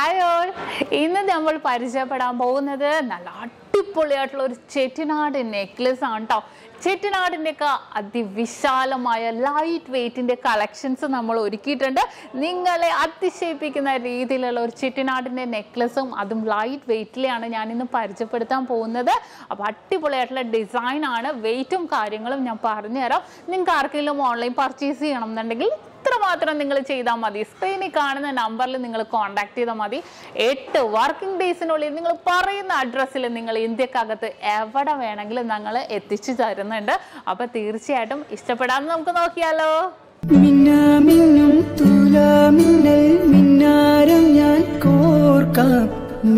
Hi all! ഇന്ന് നമ്മൾ പരിചയപ്പെടാൻ പോകുന്നത് നല്ല അടിപൊളിയായിട്ടുള്ള ഒരു ചെട്ടിനാട് നെക്ലസ് ആണ് ട്ടോ. ചെട്ടിനാടിൻ്റെയൊക്കെ അതിവിശാലമായ ലൈറ്റ് വെയ്റ്റിൻ്റെ കളക്ഷൻസ് നമ്മൾ ഒരുക്കിയിട്ടുണ്ട്. നിങ്ങളെ അതിശയിപ്പിക്കുന്ന രീതിയിലുള്ള ഒരു ചെട്ടിനാടിൻ്റെ നെക്ലസും അതും ലൈറ്റ് വെയ്റ്റിലെയാണ് ഞാനിന്ന് പരിചയപ്പെടുത്താൻ പോകുന്നത്. അപ്പോൾ അടിപൊളിയായിട്ടുള്ള ഡിസൈനാണ്, വെയ്റ്റും കാര്യങ്ങളും ഞാൻ പറഞ്ഞുതരാം. നിങ്ങൾക്ക് ആർക്കെങ്കിലും ഓൺലൈൻ പർച്ചേസ് ചെയ്യണം എന്നുണ്ടെങ്കിൽ ഇത്രമാത്രം നിങ്ങൾ ചെയ്താൽ മതി. സ്ക്രീനിൽ കാണുന്ന നമ്പറിൽ നിങ്ങൾ കോൺടാക്ട് ചെയ്താൽ മതി. 8 വർക്കിംഗ് ഡേയ്സിനുള്ളിൽ നിങ്ങൾ പറയുന്ന അഡ്രസ്സിൽ നിങ്ങൾ ഇന്ത്യക്കകത്ത് എവിടെ വേണമെങ്കിലും ഞങ്ങൾ എത്തിച്ചു തരുന്നുണ്ട്. അപ്പോൾ തീർച്ചയായിട്ടും ഇഷ്ടപ്പെടാമെന്ന് നമുക്ക് നോക്കിയാലോ.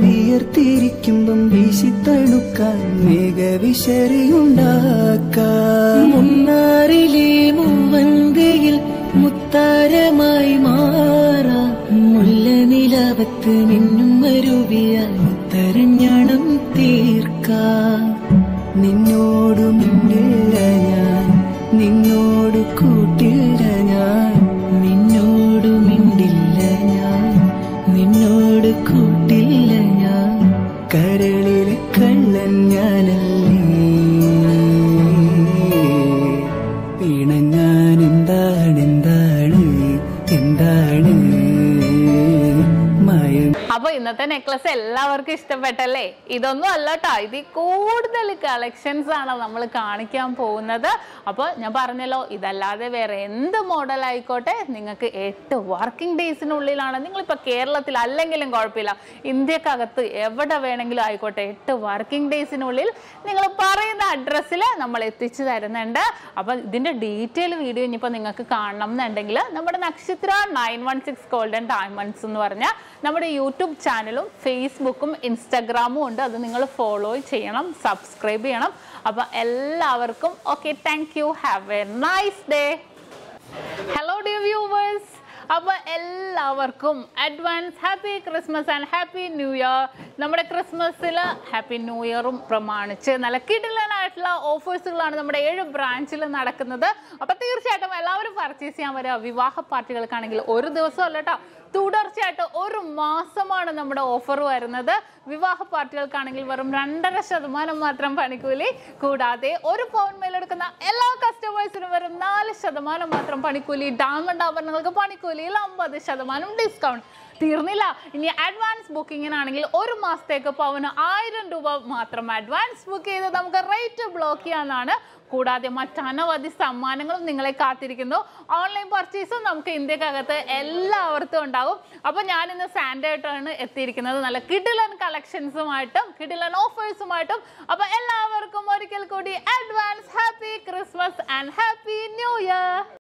വിയർത്തിരിക്കുമ്പം വീശിത്തണുക്കാൻ മേഘവിശറിയുണ്ടാക്കാം. മുന്നാറിലെ മൂവന്തയിൽ മുത്താരമായി മാറാം. മുല്ല നിലവത്ത് നിന്നും മരുവിയാൽ മുത്തരഞ്ഞണം തീർക്കാം. നിന്നോട് മിണ്ടില്ല ഞാൻ, നിന്നോട് കൂട്ടില്ല ഞാൻ, നിന്നോട് മിണ്ടില്ല ഞാൻ, നിന്നോട് കൂട്ടില്ല ഞാൻ. കരളിലെ കള്ളൻ ഞാനല്ലേ, പിണങ്ങാൻ എന്താണ് അപ്പൊ ഇന്നത്തെ നെക്ലസ് എല്ലാവർക്കും ഇഷ്ടപ്പെട്ടല്ലേ? ഇതൊന്നും അല്ല ട്ടോ, ഇതിൽ കൂടുതൽ കളക്ഷൻസ് ആണ് നമ്മൾ കാണിക്കാൻ പോകുന്നത്. അപ്പോൾ ഞാൻ പറഞ്ഞല്ലോ, ഇതല്ലാതെ വേറെ എന്ത് മോഡൽ ആയിക്കോട്ടെ നിങ്ങൾക്ക് 8 വർക്കിംഗ് ഡേയ്സിനുള്ളിലാണ്. നിങ്ങളിപ്പോൾ കേരളത്തിൽ അല്ലെങ്കിലും കുഴപ്പമില്ല, ഇന്ത്യക്കകത്ത് എവിടെ വേണമെങ്കിലും ആയിക്കോട്ടെ 8 വർക്കിംഗ് ഡേയ്സിനുള്ളിൽ നിങ്ങൾ പറയുന്ന അഡ്രസ്സിൽ നമ്മൾ എത്തിച്ചു തരുന്നുണ്ട്. അപ്പോൾ ഇതിൻ്റെ ഡീറ്റെയിൽ വീഡിയോ ഇനിയിപ്പോൾ നിങ്ങൾക്ക് കാണണം എന്നുണ്ടെങ്കിൽ നമ്മുടെ നക്ഷത്ര 916 ഗോൾഡൻ ഡയമണ്ട്സ് എന്ന് പറഞ്ഞാൽ നമ്മുടെ യൂട്യൂബ് ചാനലും ഫേസ്ബുക്കും ഇൻസ്റ്റാഗ്രാമും ഉണ്ട്. അത് നിങ്ങൾ ഫോളോ ചെയ്യണം, സബ്സ്ക്രൈബ് ചെയ്യണം. അപ്പോൾ എല്ലാവർക്കും okay, thank you, have A nice day. Hello dear viewers, അപ്പോൾ എല്ലാവർക്കും advance happy Christmas and happy new year. നമ്മുടെ ക്രിസ്മസിൽ ഹാപ്പി ന്യൂ ഇയറും പ്രമാണിച്ച് നല്ല കിടിലനായിട്ടുള്ള ഓഫേഴ്സുകളാണ് നമ്മുടെ 7 ബ്രാഞ്ചിൽ നടക്കുന്നത്. അപ്പോൾ തീർച്ചയായിട്ടും എല്ലാവരും പർച്ചേസ് ചെയ്യാൻ വരിക. വിവാഹ പാർട്ടികൾക്കാണെങ്കിൽ ഒരു ദിവസം അല്ല കേട്ടോ, തുടർച്ചയായിട്ട് 1 മാസമാണ് നമ്മുടെ ഓഫർ വരുന്നത്. വിവാഹ പാർട്ടികൾക്കാണെങ്കിൽ വെറും 2.5% മാത്രം പണിക്കൂലി, കൂടാതെ 1 പൗണ്ട് മേലെടുക്കുന്ന എല്ലാ കസ്റ്റമേഴ്സിനും വെറും 4% മാത്രം പണിക്കൂലി. ഡയമണ്ട് ആഭരണങ്ങൾക്ക് പണിക്കൂലിയിൽ 50% ഡിസ്കൗണ്ട്. തീർന്നില്ല, ഇനി അഡ്വാൻസ് ബുക്കിങ്ങിനാണെങ്കിൽ 1 മാസത്തേക്ക് പവന് 1000 രൂപ മാത്രം അഡ്വാൻസ് ബുക്ക് ചെയ്ത് നമുക്ക് റേറ്റ് ബ്ലോക്ക് ചെയ്യാനാണ്. കൂടാതെ മറ്റനവധി സമ്മാനങ്ങളും നിങ്ങളെ കാത്തിരിക്കുന്നു. ഓൺലൈൻ പർച്ചേസും നമുക്ക് ഇന്ത്യക്കകത്ത് എല്ലാവർക്കും ഉണ്ടാകും. അപ്പോൾ ഞാനിന്ന് സാൻഡേ ആയിട്ടാണ് എത്തിയിരിക്കുന്നത്, നല്ല കിടിലൻ കളക്ഷൻസുമായിട്ടും കിടിലൻ ഓഫേഴ്സുമായിട്ടും. അപ്പോൾ എല്ലാവർക്കും ഒരിക്കൽ കൂടി advance happy Christmas and happy new year.